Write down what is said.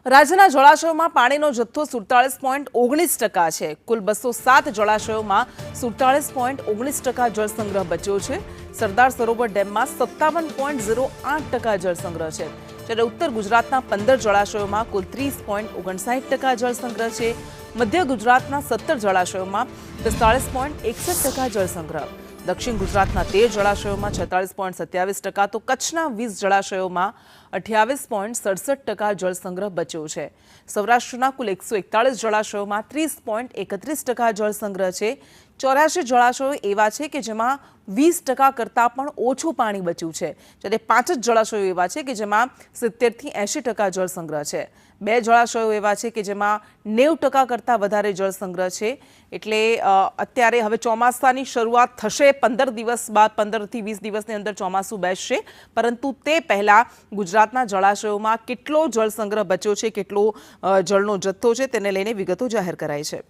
રાજ્યના જળાશયોમાં પાણીનો જથ્થો 47.19% છે। કુલ 207 જળાશયોમાં 47.19% જળસંગ્રહ બચ્યો છે। સરદાર સરોવર ડેમમાં 57.08% જળસંગ્રહ છે, જ્યારે ઉત્તર ગુજરાતના 15 જળાશયોમાં કુલ 30.59% જળસંગ્રહ છે। મધ્ય ગુજરાતના 17 જળાશયોમાં 45.61% જળસંગ્રહ, દક્ષિણ ગુજરાતના 13 જળાશયોમાં 46.27%, તો કચ્છના 20 જળાશયોમાં 28.67% જળસંગ્રહ બચ્યો છે। સૌરાષ્ટ્રના કુલ 141 જળાશયોમાં 30.31% જળસંગ્રહ છે। 84 જળાશયો એવા છે કે જેમાં 20% કરતાં પણ ઓછું પાણી બચ્યું છે, જ્યારે 5 જ જળાશયો એવા છે કે જેમાં 70 થી 80% જળસંગ્રહ છે। 2 જળાશયો એવા છે કે જેમાં 90% કરતાં વધારે જળસંગ્રહ છે। એટલે અત્યારે હવે ચોમાસાની શરૂઆત થશે, 15 દિવસ બાદ 15 થી 20 દિવસની અંદર ચોમાસું બેસશે, પરંતુ તે પહેલા ગુજરાતના જળાશયોમાં કેટલો જળસંગ્રહ બચ્યો છે, કેટલો જળનો જથ્થો છે, તેને લઈને વિગતો જાહેર કરાઈ છે।